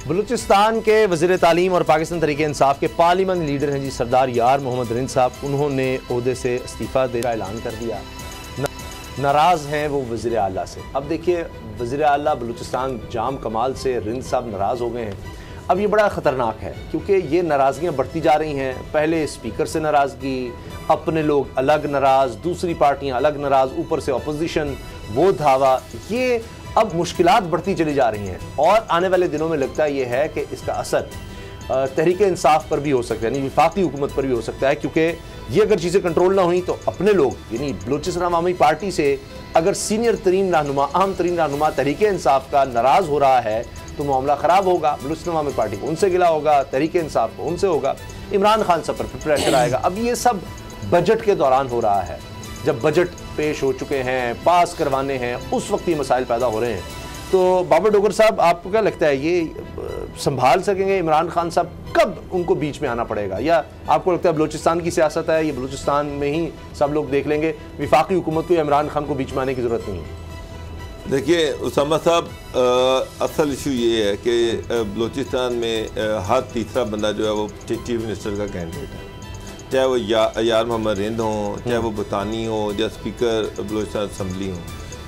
बलूचिस्तान के वज़ीर तालीम और पाकिस्तान तहरीक इंसाफ के पार्लियामानी लीडर हैं जी सरदार यार मोहम्मद रिंद साहब। उन्होंने ओहदे से इस्तीफ़ा देने का ऐलान कर दिया। नाराज़ हैं वो वज़ीर आला से। अब देखिए, वज़ीर आला बलूचिस्तान जाम कमाल से रिंद साहब नाराज़ हो गए हैं। अब ये बड़ा ख़तरनाक है क्योंकि ये नाराज़गियाँ बढ़ती जा रही हैं। पहले स्पीकर से नाराज़गी, अपने लोग अलग नाराज़, दूसरी पार्टियाँ अलग नाराज़, ऊपर से अपोजिशन, वो धावा, ये अब मुश्किलात बढ़ती चली जा रही हैं। और आने वाले दिनों में लगता ये है कि इसका असर तहरीक इंसाफ पर भी हो सकता है, यानी वफाकी हुकूमत पर भी हो सकता है, क्योंकि ये अगर चीज़ें कंट्रोल ना हुई तो अपने लोग यानी बलूचिस्तान अवामी पार्टी से अगर सीनियर तरीन रहनुमा, अहम तरीन रहनुमा तहरीक इंसाफ का नाराज़ हो रहा है तो मामला ख़राब होगा। बलूचिस्तान अवामी पार्टी को उनसे गिला होगा, तहरीक इंसाफ को उनसे होगा, इमरान खान सब पर प्रेशर आएगा। अब ये सब बजट के दौरान हो रहा है। जब बजट पेश हो चुके हैं, पास करवाने हैं, उस वक्त ये मसाइल पैदा हो रहे हैं। तो बाबर डोगर साहब, आपको क्या लगता है ये संभाल सकेंगे इमरान खान साहब? कब उनको बीच में आना पड़ेगा, या आपको लगता है बलूचिस्तान की सियासत है, ये बलूचिस्तान में ही सब लोग देख लेंगे, वफाकी हुकूमत को इमरान खान को बीच में आने की ज़रूरत नहीं है? देखिए उसामा साहब, असल इशू ये है कि बलूचिस्तान में हर तीसरा बंदा जो है वो चीफ मिनिस्टर का कैंडिडेट है, चाहे वो यार मोहम्मद रिंद हो, चाहे वो भुतानी हो, या स्पीकर बलूचिस्तान असम्बली हो।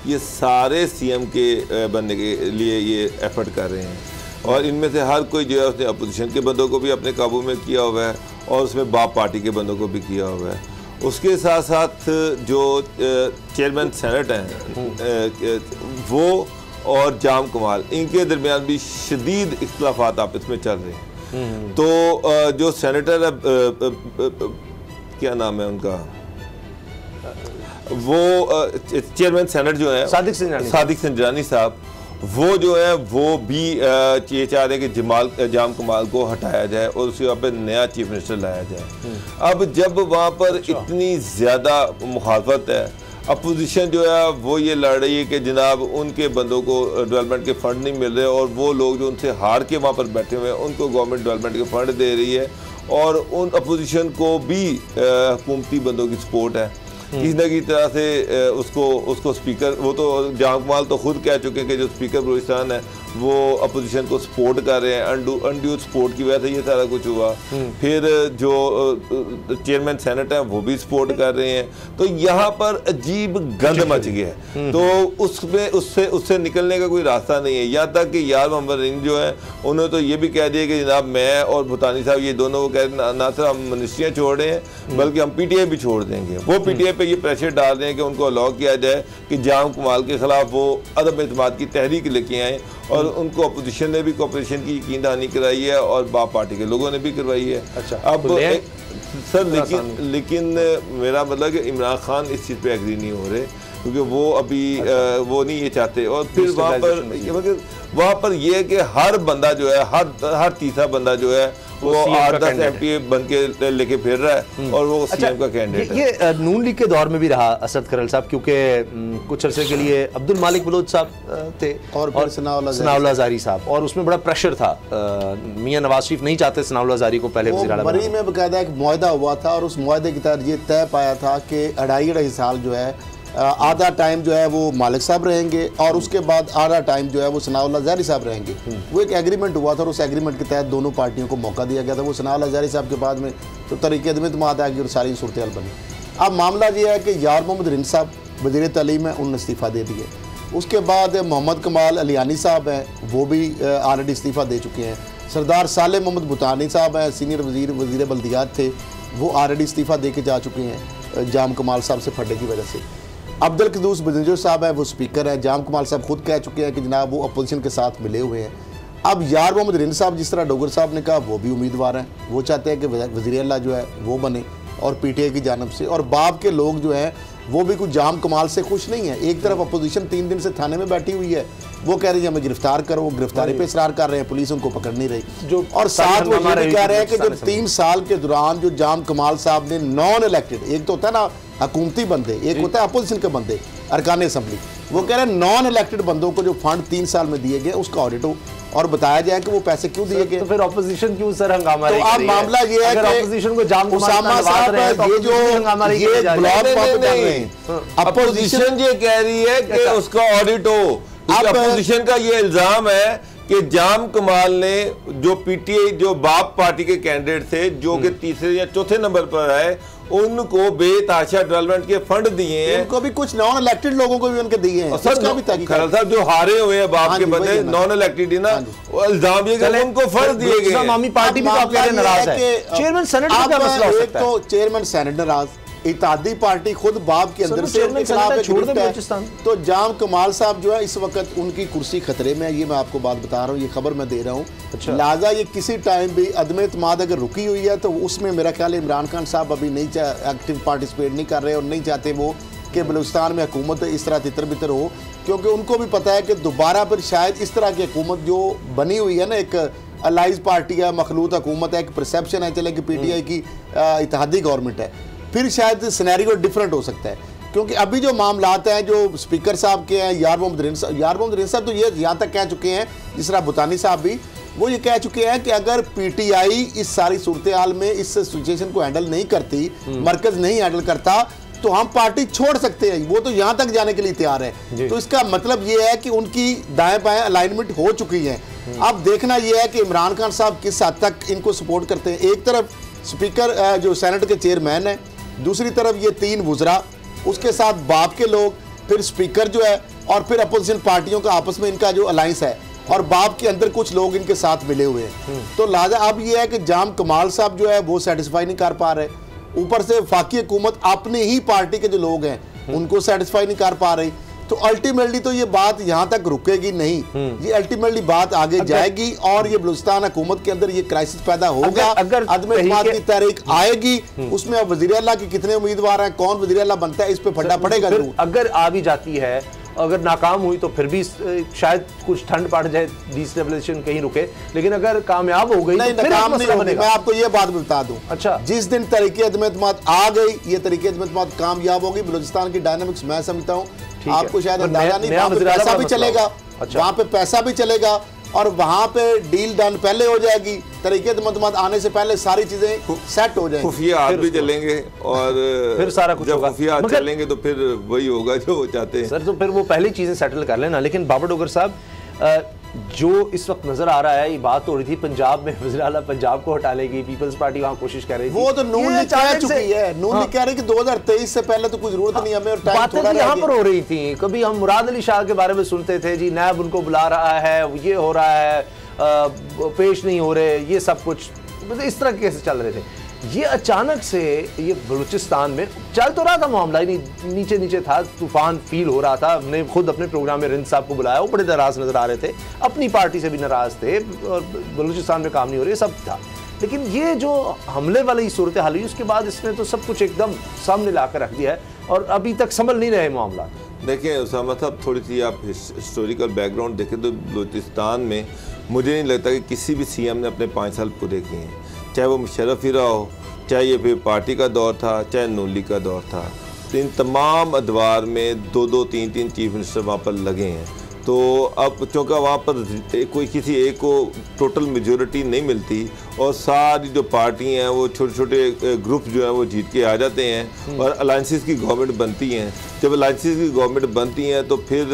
ये सारे सीएम के बनने के लिए ये एफर्ट कर रहे हैं, और इनमें से हर कोई जो है उसने अपोजिशन के बंदों को भी अपने काबू में किया हुआ है और उसमें बाप पार्टी के बंदों को भी किया हुआ है। उसके साथ साथ जो चेयरमैन सेनेट हैं वो और जाम कमाल, इनके दरमियान भी शदीद इख्तलाफात आपस में चल रहे हैं। तो जो सेनेटर है, क्या नाम है उनका, वो चेयरमैन सेनेट जो है सादिक संजरानी साहब, वो जो है वो भी ये चाह रहे हैं कि जाम कमाल को हटाया जाए और उसके वहाँ पे नया चीफ मिनिस्टर लाया जाए। अब जब वहाँ पर इतनी ज़्यादा मुखालफत है, अपोजिशन जो है वो ये लड़ रही है कि जनाब उनके बंदों को डेवलपमेंट के फंड नहीं मिल रहे, और वो लोग जो उनसे हार के वहाँ पर बैठे हुए हैं उनको गवर्नमेंट डेवलपमेंट के फंड दे रही है, और उन अपोजिशन को भी हुकूमती बंदों की सपोर्ट है किसी न किसी तरह से। उसको स्पीकर, वो तो जाम कमाल तो खुद कह चुके हैं कि जो स्पीकर बलूचिस्तान है वो अपोजिशन को सपोर्ट कर रहे हैं, अनड्यू सपोर्ट की वजह से ये सारा कुछ हुआ। फिर जो चेयरमैन सेनेट है वो भी सपोर्ट कर रहे हैं। तो यहाँ पर अजीब गंद मच गया है, तो उसमें उससे निकलने का कोई रास्ता नहीं है। यहाँ तक कि यार मोहम्मद रिंद जो है उन्होंने तो ये भी कह दिया कि जनाब मैं और भुतानी साहब ये दोनों, वो कह रहे ना सिर्फ हम मिनिस्ट्रियाँ छोड़ रहे हैं बल्कि हम पीटीआई भी छोड़ देंगे। वो पीटीआई पे ये प्रेशर डाल रहे हैं कि उनको अलाउ किया जाए कि जाम कमाल के खिलाफ वो अदम एतमाद की तहरीक लेके आए, और उनको अपोजिशन ने भी कोऑपरेशन की यकीन दहानी कराई है और बाप पार्टी के लोगों ने भी करवाई है। अच्छा, अब सर लेकिन मेरा मतलब कि इमरान खान इस चीज़ पे एग्री नहीं हो रहे, क्योंकि वो अभी वो नहीं ये चाहते। और फिर वहाँ पर ये है कि हर बंदा जो है, हर तीसरा बंदा जो है वो 8-10 एमपी बन के लेके फिर रहा है, और वो सीएम का कैंडिडेट है। ये नून लीग के दौर में भी रहा असद खरल साहब, क्योंकि कुछ अरसे के लिए अब्दुल मालिक बलोच साहब थे और सनाउल्लाह ज़ारी साहब, और उसमें बड़ा प्रेशर था। मियां नवाज शरीफ नहीं चाहते सनाउल्लाह ज़ारी को पहले वज़ीर आला बनाना। बरी में बकायदा एक मुआहदा हुआ था, और उस मुआहदे के तहत ये तय पाया था कि 2.5 साल जो है आधा टाइम जो है वो मालिक साहब रहेंगे, और उसके बाद आधा टाइम जो है वो सनाउल्लाह ज़ारी साहब रहेंगे। वो एक एग्रीमेंट हुआ था, और उस एग्रीमेंट के तहत दोनों पार्टियों को मौका दिया गया था। वो सनाउल्लाह ज़ारी साहब के बाद में तो तरीके अदम एतमाद आ गई और सारी सूरत हाल बनी। अब मामला ये है कि यार मोहम्मद रिंद साहब वज़ीर तालीम है, उन्होंने इस्तीफ़ा दे दिए। उसके बाद मोहम्मद कमाल अलियानी साहब हैं, वो भी ऑलरेडी इस्तीफ़ा दे चुके हैं। सरदार साले मोहम्मद भुतानी साहब हैं, सीनियर वज़ीर बल्दियात थे, वो ऑलरेडी इस्तीफ़ा दे के जा चुके हैं जाम कमाल साहब से फटने की वजह से। अब्दुल कदूस बजंजर साहब हैं, वो स्पीकर हैं। जाम कमाल साहब खुद कह चुके हैं कि जनाब वो अपोजिशन के साथ मिले हुए हैं। अब यार मोहम्मद रिंद साहब, जिस तरह डोगर साहब ने कहा, वो भी उम्मीदवार हैं। वो चाहते हैं कि वज़ीर आला जो है वो बने, और पीटीआई की जानब से, और बाप के लोग जो हैं वो भी कुछ जाम कमाल से खुश नहीं है। एक तरफ अपोजिशन 3 दिन से थाने में बैठी हुई है, वो कह रही है हमें गिरफ्तार करो, वो गिरफ्तारी पे इसरार कर रहे हैं, पुलिस उनको पकड़ नहीं रही। और साथ वो ये भी कह रहे हैं कि जो 3 साल के दौरान जो जाम कमाल साहब ने नॉन इलेक्टेड, एक तो होता है ना हुकूमती बंदे, एक होता है अपोजिशन के बंदे अरकान असम्बली, वो कह रहे हैं नॉन इलेक्टेड बंदों को जो फंड 3 साल में दिए गए उसका ऑडिट हो और बताया जाए कि वो पैसे क्यों दिए गए। तो फिर ऑपोजिशन क्यों सर हंगामा? तो अब मामला ये है कि ऑपोजिशन को जाम उसामा साहब ये जो ये ब्लॉक पंप कर रहे हैं, अपोजिशन ये कह रही है कि उसका ऑडिट हो। अपोजिशन का ये इल्जाम है कि जाम कमाल ने जो पीटीआई जो बाप पार्टी के कैंडिडेट थे जो कि तीसरे या चौथे नंबर पर आए, उनको बेतहाशा डेवलपमेंट के फंड दिए हैं, उनको भी कुछ नॉन इलेक्टेड लोगों को भी उनके दिए हैं। खैर साहब जो हारे हुए हैं बाप के बंदे नॉन इलेक्टेड ही ना, इल्जाम ये कि उनको फंड दिए गए हैं। आमी पार्टी भी तो आप कह रहे हैं नाराज है, चेयरमैन सेनेट का क्या मसला हो सकता है? तो चेयरमैन सेनेट नाराज, इत्तेहादी पार्टी खुद बाप के अंदर से उनके खिलाफ है। तो जाम कमाल साहब जो है इस वक्त उनकी कुर्सी खतरे में है, ये मैं आपको बात बता रहा हूँ, ये खबर मैं दे रहा हूँ। लिहाजा ये किसी टाइम भी अदम एतमाद अगर रुकी हुई है तो उसमें मेरा ख्याल है इमरान खान साहब अभी नहीं एक्टिव पार्टिसिपेट नहीं कर रहे और नहीं चाहते वो कि बलूचिस्तान में हुकूमत इस तरह तितर बितर हो, क्योंकि उनको भी पता है कि दोबारा फिर शायद इस तरह की हुकूमत जो बनी हुई है ना, एक अलाइज पार्टी है, मखलूत हुकूमत है, एक परसेप्शन है चले कि पीटीआई की इत्तेहादी गवर्नमेंट है, फिर शायद सिनेरियो डिफरेंट हो सकता है। क्योंकि अभी जो मामलात हैं जो स्पीकर साहब के हैं, यार मोहम्मद रिन साहब तो ये यहाँ तक कह चुके हैं, जिस तरह बुतानी साहब भी वो ये कह चुके हैं कि अगर पीटीआई इस सारी सूरत हाल में इस सिचुएशन को हैंडल नहीं करती, मरकज नहीं हैंडल करता, तो हम पार्टी छोड़ सकते हैं। वो तो यहाँ तक जाने के लिए तैयार है। तो इसका मतलब ये है कि उनकी दाएं बाएं अलाइनमेंट हो चुकी है। अब देखना यह है कि इमरान खान साहब किस हद तक इनको सपोर्ट करते हैं। एक तरफ स्पीकर जो सेनेट के चेयरमैन है, दूसरी तरफ ये 3 वुज़रा, उसके साथ बाप के लोग, फिर स्पीकर जो है, और फिर अपोजिशन पार्टियों का आपस में इनका जो अलायंस है, और बाप के अंदर कुछ लोग इनके साथ मिले हुए हैं। तो लिहाजा अब ये है कि जाम कमाल साहब जो है वो सेटिस्फाई नहीं कर पा रहे, ऊपर से वफाकी हुकूमत अपनी ही पार्टी के जो लोग हैं उनको सेटिस्फाई नहीं कर पा रही। तो अल्टीमेटली तो ये बात यहाँ तक रुकेगी नहीं, ये अल्टीमेटली बात आगे जाएगी और ये बलूचिस्तान हुकूमत के अंदर ये क्राइसिस पैदा होगा। अगर अदम एतमाद की तहरीक आएगी, उसमें अब वज़ीर आला के कितने उम्मीदवार हैं, कौन वज़ीर आला बनता है, इस पे फड्डा पड़ेगा जरूर। अगर आ भी जाती है, अगर नाकाम हुई तो फिर भी शायद कुछ ठंड पड़ जाए, डिस्टेबलाइजेशन कहीं रुके, लेकिन अगर कामयाब हो गई तो फिर नहीं होगी। मैं आपको ये बात बता दूं, अच्छा, जिस दिन तरीके अदम एतमाद आ गई, ये तरीके अदम एतमाद कामयाब होगी, बलूचिस्तान की डायनामिक्स मैं समझता हूँ, आपको शायद अंदाजा नहीं, वहाँ पे पैसा भी चलेगा, वहाँ पे पैसा भी चलेगा और वहाँ पे डील डन पहले हो जाएगी। तरीके अदम आने से पहले सारी चीजें सेट हो जाएंगी, खुफिया हाथ भी चलेंगे और फिर सारा कुछ जब खुफिया हाथ चलेंगे तो फिर वही होगा जो वो चाहते हैं। सर तो फिर वो पहली चीजें सेटल कर लेना। लेकिन बाबर डोगर साहब, जो इस वक्त नजर आ रहा है, ये बात हो रही थी पंजाब में वज़ीर आला पंजाब को हटा लेगी, पीपल्स पार्टी वहां कोशिश कर रही थी, वो तो नून ने कह चुकी है, नून ने कह रही कि 2023 से पहले तो कोई जरूरत नहीं, हमें टाइम थोड़ा यहाँ पर हो रही थी। कभी हम मुराद अली शाह के बारे में सुनते थे, जी नैब उनको बुला रहा है, ये हो रहा है, पेश नहीं हो रहे, ये सब कुछ इस तरह कैसे चल रहे थे। ये अचानक से ये बलूचिस्तान में चल तो रहा था मामला, ही नीचे नीचे था, तूफान फील हो रहा था। हमने खुद अपने प्रोग्राम में रिंद साहब को बुलाया, वो बड़े नाराज नजर आ रहे थे, अपनी पार्टी से भी नाराज थे, और बलूचिस्तान में काम नहीं हो रही, सब था। लेकिन ये जो हमले वाली सूरत हाल हुई, उसके बाद इसने तो सब कुछ एकदम सामने ला कर रख दिया है और अभी तक संभल नहीं रहे मामला। देखिए उसामा साहब, थोड़ी सी आप हिस्टोरिकल बैकग्राउंड देखें तो बलूचिस्तान में मुझे नहीं लगता कि किसी भी सीएम ने अपने 5 साल पूरे किए हैं, चाहे वो मुशर्रफ ही रहा हो, चाहे ये फिर पार्टी का दौर था, चाहे नून लीग का दौर था। तो इन तमाम अदवार में 2-2, 3-3 चीफ मिनिस्टर वहाँ पर लगे हैं। तो अब चूँकि वहाँ पर कोई किसी एक को टोटल मेजॉरिटी नहीं मिलती और सारी जो पार्टी हैं वो छोटे छोटे ग्रुप जो हैं वो जीत के आ जाते हैं और अलायंसेस की गवर्नमेंट बनती हैं। जब अलायंसेस की गवर्नमेंट बनती हैं तो फिर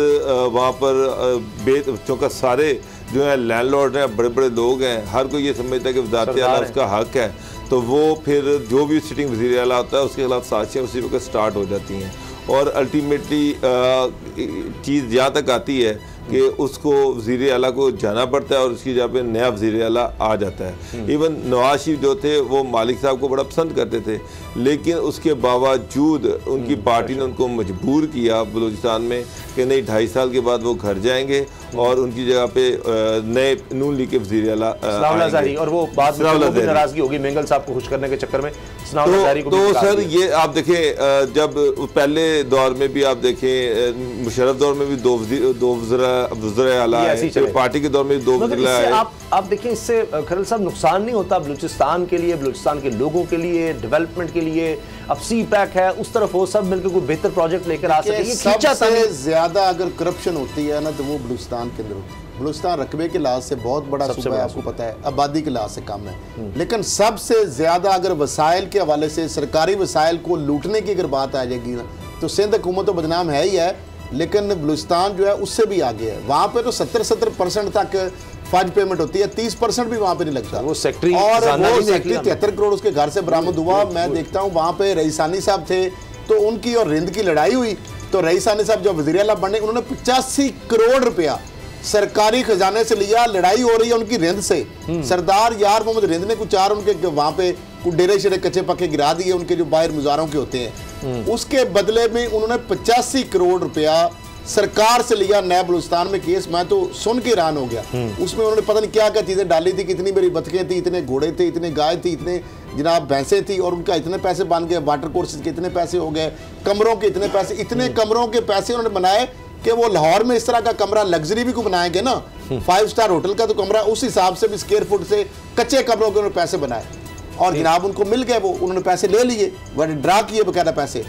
वहाँ पर चूँकि सारे जो है लैंडलॉर्ड हैं, बड़े बड़े लोग हैं, हर कोई ये समझता है कि वज़ारत आला उसका हक है, तो वो फिर जो भी सिटिंग वज़ीर आला होता है उसके खिलाफ साजिशें उसी वक्त स्टार्ट हो जाती हैं और अल्टीमेटली चीज़ यहाँ तक आती है कि उसको वज़ीर आला को जाना पड़ता है और उसकी जगह पे नया वज़ीर आला आ जाता है। इवन नवाज शरीफ जो थे वो मालिक साहब को बड़ा पसंद करते थे, लेकिन उसके बावजूद उनकी पार्टी ने उनको मजबूर किया बलूचिस्तान में कि नहीं 2.5 साल के बाद वो घर जाएंगे और उनकी जगह पे नए नून लीग के वज़ीर आला आएंगे। और वो बात में नाराज़गी होगी मेंगल साहब को खुश करने के चक्कर में। तो सर ये आप देखें, जब पहले दौर में भी आप देखें, मुशर्रफ दौर में भी दो वज़ीर आला आए, पार्टी के दौर में 2 वज़ीर आए। आप देखें, इससे खरल साहब नुकसान नहीं होता बलूचिस्तान के लिए, बलूचिस्तान के लोगों के लिए, डेवलपमेंट के लिए? अब सी पैक है, उस तरफ वो सब मिलकर कोई बेहतर प्रोजेक्ट लेकर आ सके। सबसे ज्यादा अगर करप्शन होती है ना तो वो बलूचिस्तान के अंदर होती है। बलूचिस्तान रकबे के लिहाज से बहुत बड़ा सूबा है, आपको पता है, आबादी के लिहाज से कम है, लेकिन सबसे ज्यादा अगर वसाइल के हवाले से सरकारी वसाइल को लूटने की अगर बात आ जाएगी ना तो सिंध हुकूमत तो बदनाम है ही है, लेकिन बलूचिस्तान जो है उससे भी आगे है। वहाँ पे तो 70% तक फर्ज पेमेंट होती है, 30% भी वहाँ पे नहीं लगता। वो सेक्रेटरी और वो सेक्रेटरी 73 करोड़ उसके घर से बरामद हुआ। मैं देखता हूँ वहाँ पे रईसानी साहब थे तो उनकी और रिंद की लड़ाई हुई, तो रईसानी साहब जो वज़ीर आला बने उन्होंने 85 करोड़ रुपया सरकारी खजाने से लिया। लड़ाई हो रही है उनकी रिंद से। सरदार यार मोहम्मद रिंद ने कुछ 4 उनके वहाँ पे कुछ डेरे शेरे कच्चे पक्के गिरा दिए उनके जो बाहर मुजारों के होते हैं। उसके बदले में उन्होंने 85 करोड़ रुपया सरकार से लिया। नया बलूचिस्तान में केस मैं तो सुन के हैरान हो गया। उसमें उन्होंने पता नहीं क्या क्या चीज़ें डाली थी, कितनी मेरी बतखें थी, इतने घोड़े थे, इतने गाय थी, इतने जनाब भैंसें थी, और उनका इतने पैसे बन गए। वाटर कोर्सेज के इतने पैसे हो गए, कमरों के इतने पैसे, इतने कमरों के पैसे उन्होंने बनाए कि वो लाहौर में इस तरह का कमरा लग्जरी भी को बनाएंगे ना, 5 स्टार होटल का तो कमरा उस हिसाब से भी स्क्वायर फुट से कच्चे कमरों के उन्होंने पैसे बनाए। और जनाब उनको मिल गए, वो उन्होंने पैसे ले लिए, बड़े ड्रा किए बकायदा पैसे।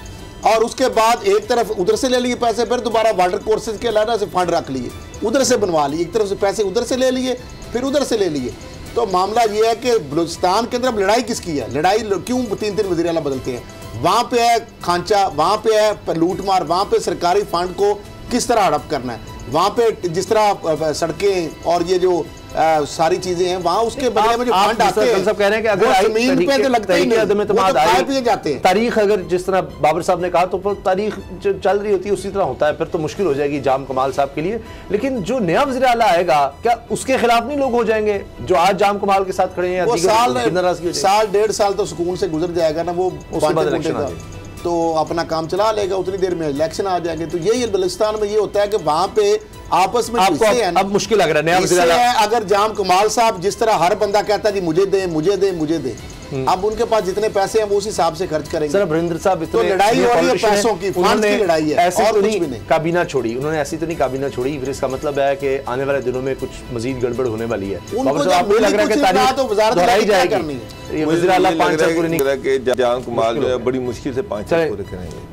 और उसके बाद एक तरफ उधर से ले लिए पैसे, फिर दोबारा वाटर कोर्सेज के अलग से फंड रख लिए, उधर से बनवा लिए। एक तरफ से पैसे उधर से ले लिए, फिर उधर से ले लिए। तो मामला ये है कि बलूचिस्तान के अंदर अब लड़ाई किसकी है? लड़ाई क्यों 3-3 वज़ीर आला बदलते हैं? वहाँ पे है खांचा, वहाँ पे है लूट मार, वहाँ पे सरकारी फंड को किस तरह हड़प करना है, वहाँ पे जिस तरह सड़कें और ये जो सारी चीजें हैं वहाँ, उसके बदले में जो फंड आते हैं सब कह रहे हैं कि अगर जमीन पे तो लगता ही नहीं, जाते हैं। तारीख अगर जिस तरह बाबर साहब ने कहा तो तारीख जो चल रही होती है उसी तरह होता है, फिर तो मुश्किल हो जाएगी जाम कमाल साहब के लिए। लेकिन जो नया वज़ीर आला आएगा क्या उसके खिलाफ नहीं लोग हो जाएंगे जो आज जाम कमाल के साथ खड़े हैं? साल 1.5 साल तो सुकून से गुजर जाएगा ना, वो तो अपना काम चला लेगा, उतनी देर में इलेक्शन आ जाएंगे। तो यही बलूचिस्तान में ये होता है कि वहां पे आपस में अब मुश्किल लग रहा है। अगर जाम कमाल साहब जिस तरह हर बंदा कहता है जी मुझे दे मुझे दे मुझे दे, अब उनके पास जितने पैसे हैं वो उस हिसाब से खर्च करेंगे। सर वरिंदर साहब तो लड़ाई हो रही है पैसों की, फंड की लड़ाई है, ऐसे तो नहीं काबीना छोड़ी उन्होंने, ऐसी तो नहीं काबीना छोड़ी। फिर इसका मतलब है कि आने वाले दिनों में कुछ मजीद गड़बड़ होने वाली है। उनको लग रहा है कि तारीख तो वज़ारत दोहराई जाएगी। ये वज़ीर आला 5 साल पूरे नहीं, जाम कमाल जो है बड़ी मुश्किल से 5 साल पूरे करेंगे।